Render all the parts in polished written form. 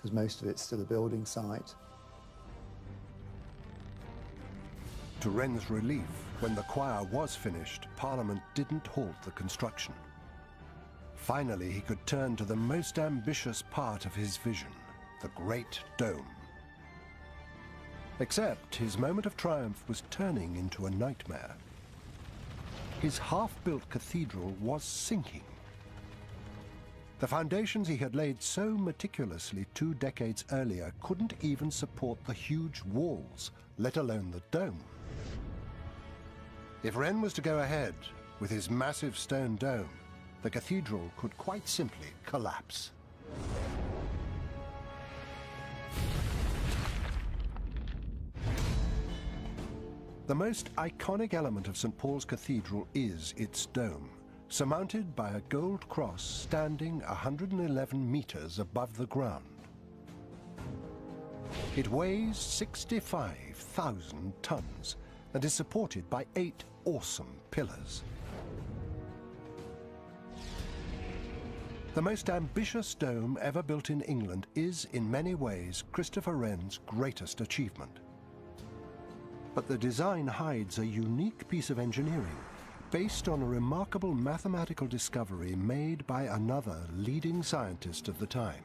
because most of it's still a building site. To Wren's relief, when the choir was finished, Parliament didn't halt the construction. Finally, he could turn to the most ambitious part of his vision, the Great Dome. Except his moment of triumph was turning into a nightmare. His half-built cathedral was sinking. The foundations he had laid so meticulously 2 decades earlier couldn't even support the huge walls, let alone the dome. If Wren was to go ahead with his massive stone dome, the cathedral could quite simply collapse. The most iconic element of St. Paul's Cathedral is its dome, surmounted by a gold cross standing 111 meters above the ground. It weighs 65,000 tons and is supported by 8 awesome pillars. The most ambitious dome ever built in England is, in many ways, Christopher Wren's greatest achievement. But the design hides a unique piece of engineering based on a remarkable mathematical discovery made by another leading scientist of the time.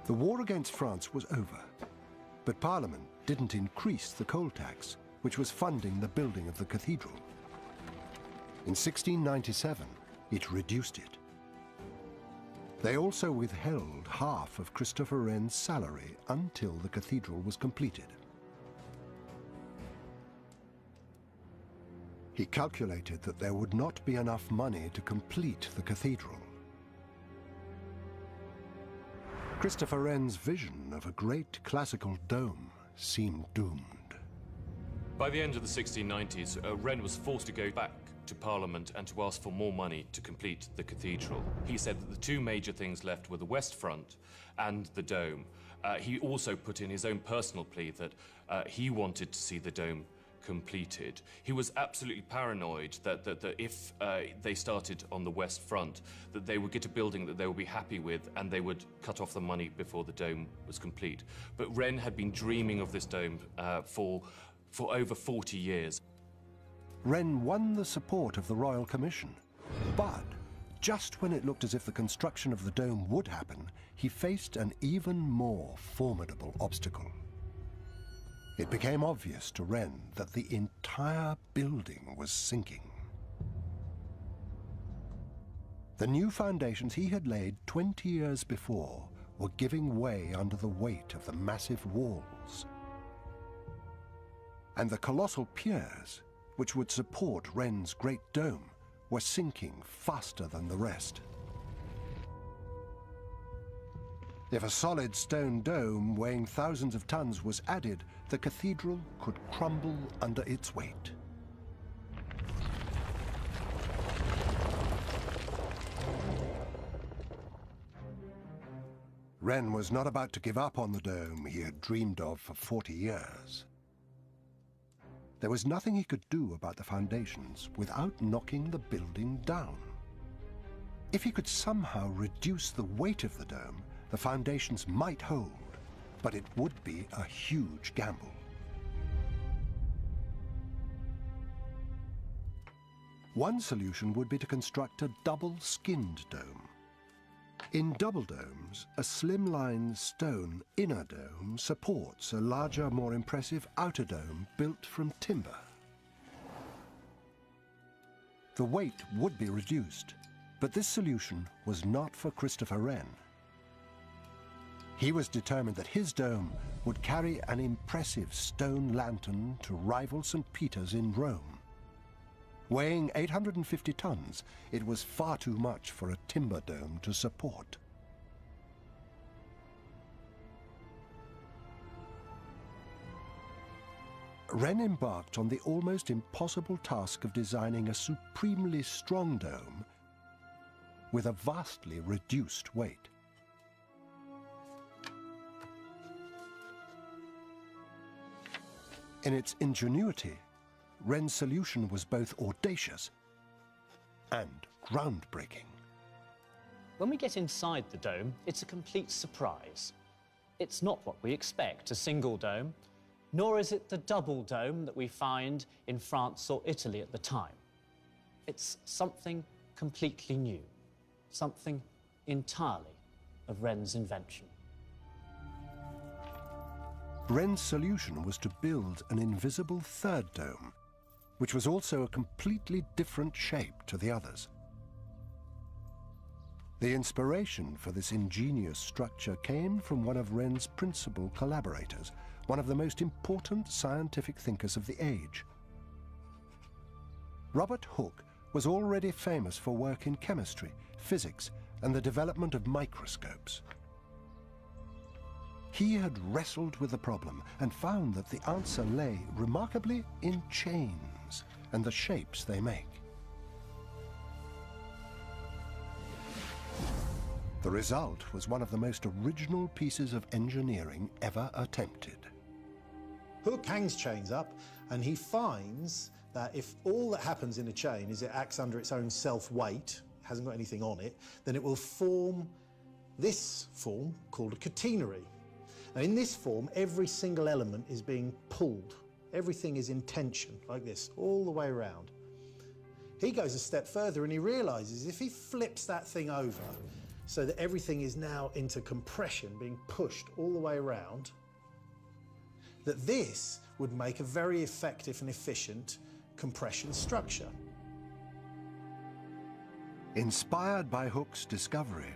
The war against France was over, but Parliament didn't increase the coal tax, which was funding the building of the cathedral. In 1697, it reduced it. They also withheld half of Christopher Wren's salary until the cathedral was completed. He calculated that there would not be enough money to complete the cathedral. Christopher Wren's vision of a great classical dome seemed doomed. By the end of the 1690s, Wren was forced to go back to Parliament and to ask for more money to complete the cathedral. He said that the 2 major things left were the West Front and the dome. He also put in his own personal plea that he wanted to see the dome completed. He was absolutely paranoid that if they started on the West Front, that they would get a building that they would be happy with and they would cut off the money before the dome was complete. But Wren had been dreaming of this dome for over 40 years. Wren won the support of the Royal Commission, but just when it looked as if the construction of the dome would happen, he faced an even more formidable obstacle. It became obvious to Wren that the entire building was sinking. The new foundations he had laid 20 years before were giving way under the weight of the massive walls. And the colossal piers, which would support Wren's great dome, were sinking faster than the rest. If a solid stone dome weighing thousands of tons was added, the cathedral could crumble under its weight. Wren was not about to give up on the dome he had dreamed of for 40 years. There was nothing he could do about the foundations without knocking the building down. If he could somehow reduce the weight of the dome, the foundations might hold, but it would be a huge gamble. One solution would be to construct a double-skinned dome. In double domes, a slimline stone inner dome supports a larger, more impressive outer dome built from timber. The weight would be reduced, but this solution was not for Christopher Wren. He was determined that his dome would carry an impressive stone lantern to rival St. Peter's in Rome. Weighing 850 tons, it was far too much for a timber dome to support. Wren embarked on the almost impossible task of designing a supremely strong dome with a vastly reduced weight. In its ingenuity, Wren's solution was both audacious and groundbreaking. When we get inside the dome, it's a complete surprise. It's not what we expect, a single dome, nor is it the double dome that we find in France or Italy at the time. It's something completely new, something entirely of Wren's invention. Wren's solution was to build an invisible third dome, which was also a completely different shape to the others. The inspiration for this ingenious structure came from one of Wren's principal collaborators, one of the most important scientific thinkers of the age. Robert Hooke was already famous for work in chemistry, physics, and the development of microscopes. He had wrestled with the problem and found that the answer lay, remarkably, in chains and the shapes they make. The result was one of the most original pieces of engineering ever attempted. Hooke hangs chains up, and he finds that if all that happens in a chain is it acts under its own self-weight, hasn't got anything on it, then it will form this form called a catenary. Now, in this form, every single element is being pulled. Everything is in tension, like this, all the way around. He goes a step further and he realizes if he flips that thing over so that everything is now into compression, being pushed all the way around, that this would make a very effective and efficient compression structure. Inspired by Hooke's discovery,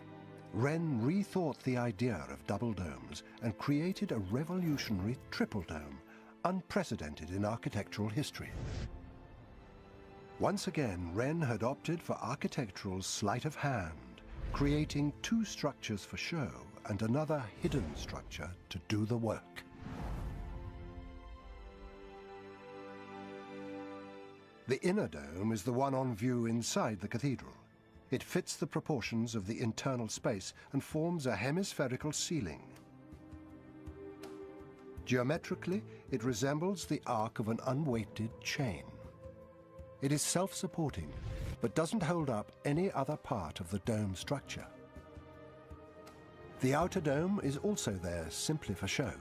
Wren rethought the idea of double domes and created a revolutionary triple dome, unprecedented in architectural history. Once again, Wren had opted for architectural sleight of hand, creating two structures for show and another hidden structure to do the work. The inner dome is the one on view inside the cathedral. It fits the proportions of the internal space and forms a hemispherical ceiling. Geometrically, it resembles the arc of an unweighted chain. It is self-supporting, but doesn't hold up any other part of the dome structure. The outer dome is also there simply for show.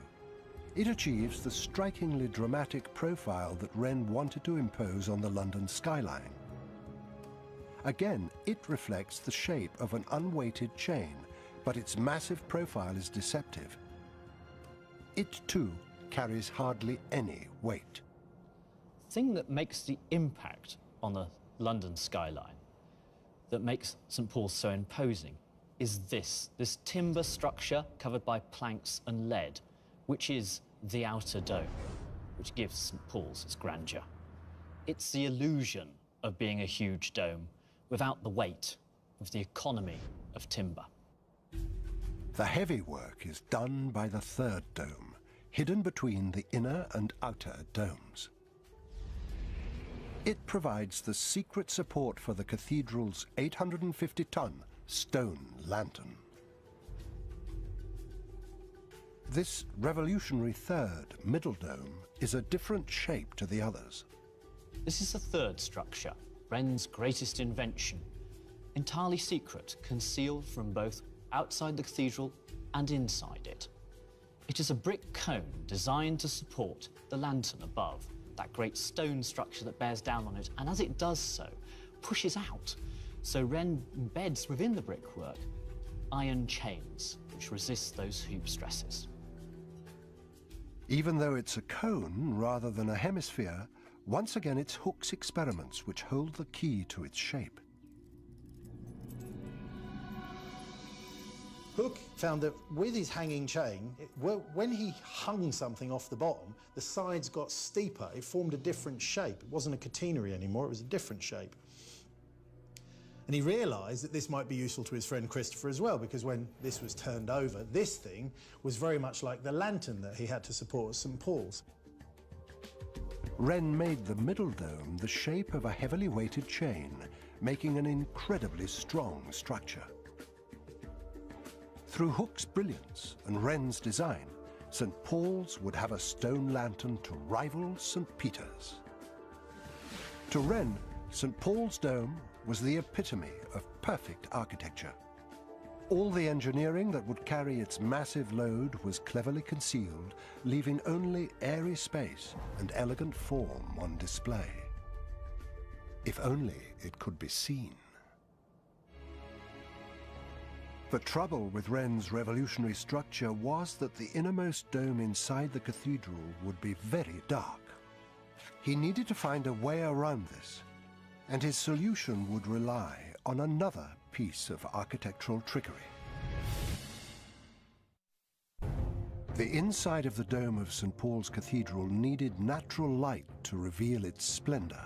It achieves the strikingly dramatic profile that Wren wanted to impose on the London skyline. Again, it reflects the shape of an unweighted chain, but its massive profile is deceptive. It too carries hardly any weight. The thing that makes the impact on the London skyline, that makes St. Paul's so imposing, is this timber structure covered by planks and lead, which is the outer dome, which gives St. Paul's its grandeur. It's the illusion of being a huge dome without the weight of the economy of timber. The heavy work is done by the third dome, hidden between the inner and outer domes. It provides the secret support for the cathedral's 850-ton stone lantern. This revolutionary third, middle dome is a different shape to the others. This is the third structure, Wren's greatest invention, entirely secret, concealed from both outside the cathedral and inside it. It is a brick cone designed to support the lantern above, that great stone structure that bears down on it, and as it does so, pushes out. So Wren embeds within the brickwork iron chains, which resist those hoop stresses. Even though it's a cone rather than a hemisphere, once again it's Hooke's experiments which hold the key to its shape. Hooke found that with his hanging chain, when he hung something off the bottom, the sides got steeper. It formed a different shape. It wasn't a catenary anymore, it was a different shape. And he realised that this might be useful to his friend Christopher as well, because when this was turned over, this thing was very much like the lantern that he had to support at St. Paul's. Wren made the middle dome the shape of a heavily weighted chain, making an incredibly strong structure. Through Hooke's brilliance and Wren's design, St. Paul's would have a stone lantern to rival St. Peter's. To Wren, St. Paul's Dome was the epitome of perfect architecture. All the engineering that would carry its massive load was cleverly concealed, leaving only airy space and elegant form on display. If only it could be seen. The trouble with Wren's revolutionary structure was that the innermost dome inside the cathedral would be very dark. He needed to find a way around this, and his solution would rely on another piece of architectural trickery. The inside of the dome of St. Paul's Cathedral needed natural light to reveal its splendor.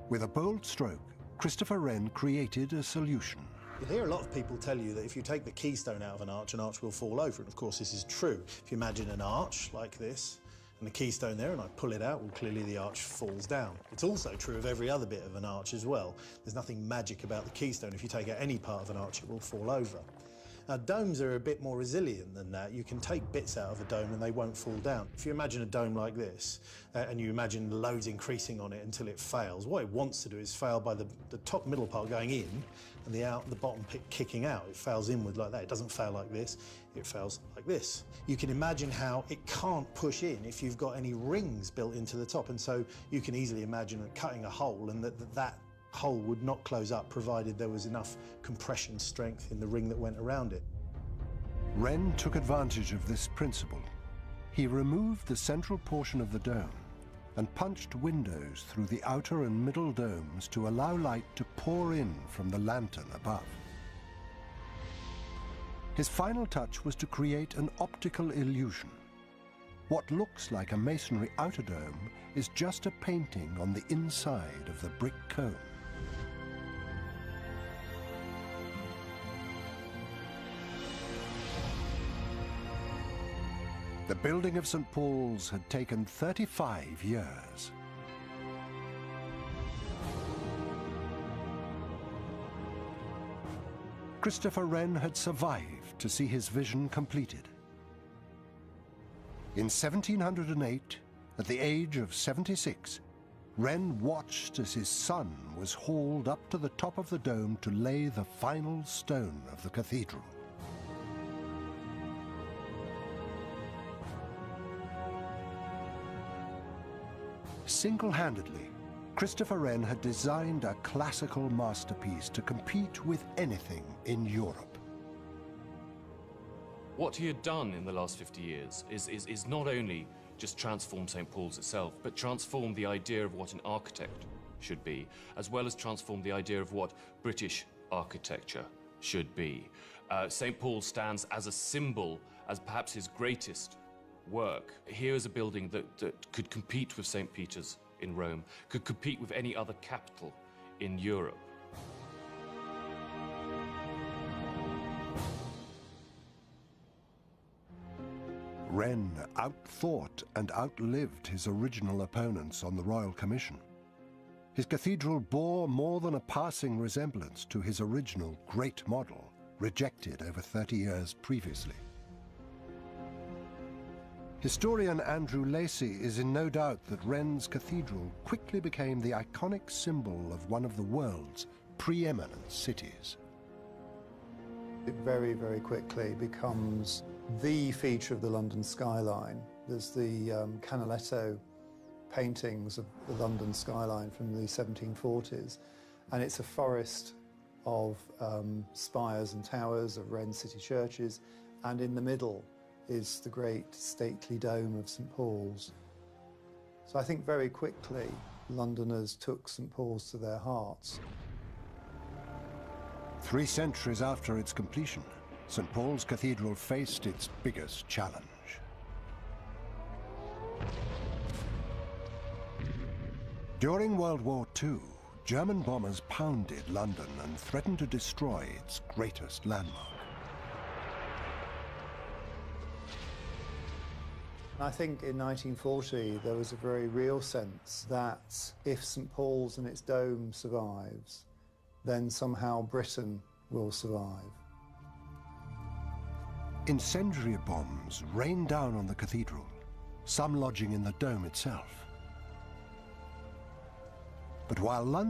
With a bold stroke, Christopher Wren created a solution. You'll hear a lot of people tell you that if you take the keystone out of an arch will fall over, and of course this is true. If you imagine an arch like this, and the keystone there, and I pull it out, well, clearly the arch falls down. It's also true of every other bit of an arch as well. There's nothing magic about the keystone. If you take out any part of an arch, it will fall over. Now, domes are a bit more resilient than that. You can take bits out of a dome and they won't fall down. If you imagine a dome like this, and you imagine the loads increasing on it until it fails, what it wants to do is fail by the top middle part going in and the bottom kicking out. It fails inward like that. It doesn't fail like this, it fails like this. You can imagine how it can't push in if you've got any rings built into the top, and so you can easily imagine cutting a hole and that hole would not close up provided there was enough compression strength in the ring that went around it. Wren took advantage of this principle. He removed the central portion of the dome and punched windows through the outer and middle domes to allow light to pour in from the lantern above. His final touch was to create an optical illusion. What looks like a masonry outer dome is just a painting on the inside of the brick cone. The building of St. Paul's had taken 35 years. Christopher Wren had survived to see his vision completed. In 1708, at the age of 76, Wren watched as his son was hauled up to the top of the dome to lay the final stone of the cathedral. Single-handedly, Christopher Wren had designed a classical masterpiece to compete with anything in Europe. What he had done in the last 50 years is not only just transform St. Paul's itself, but transform the idea of what an architect should be, as well as transform the idea of what British architecture should be. St. Paul stands as a symbol, as perhaps his greatest work. Here is a building that could compete with St. Peter's in Rome, could compete with any other capital in Europe. Wren outthought and outlived his original opponents on the Royal Commission. His cathedral bore more than a passing resemblance to his original great model, rejected over 30 years previously. Historian Andrew Lacey is in no doubt that Wren's cathedral quickly became the iconic symbol of one of the world's preeminent cities. It very, very quickly becomes the feature of the London skyline. There's the Canaletto paintings of the London skyline from the 1740s, and it's a forest of spires and towers of Wren city churches, and in the middle is the great stately dome of St. Paul's. So I think very quickly Londoners took St. Paul's to their hearts. 3 centuries after its completion, St. Paul's Cathedral faced its biggest challenge. During World War II, German bombers pounded London and threatened to destroy its greatest landmark. I think in 1940 there was a very real sense that if St. Paul's and its dome survives, then somehow Britain will survive. Incendiary bombs rained down on the cathedral, some lodging in the dome itself. But while London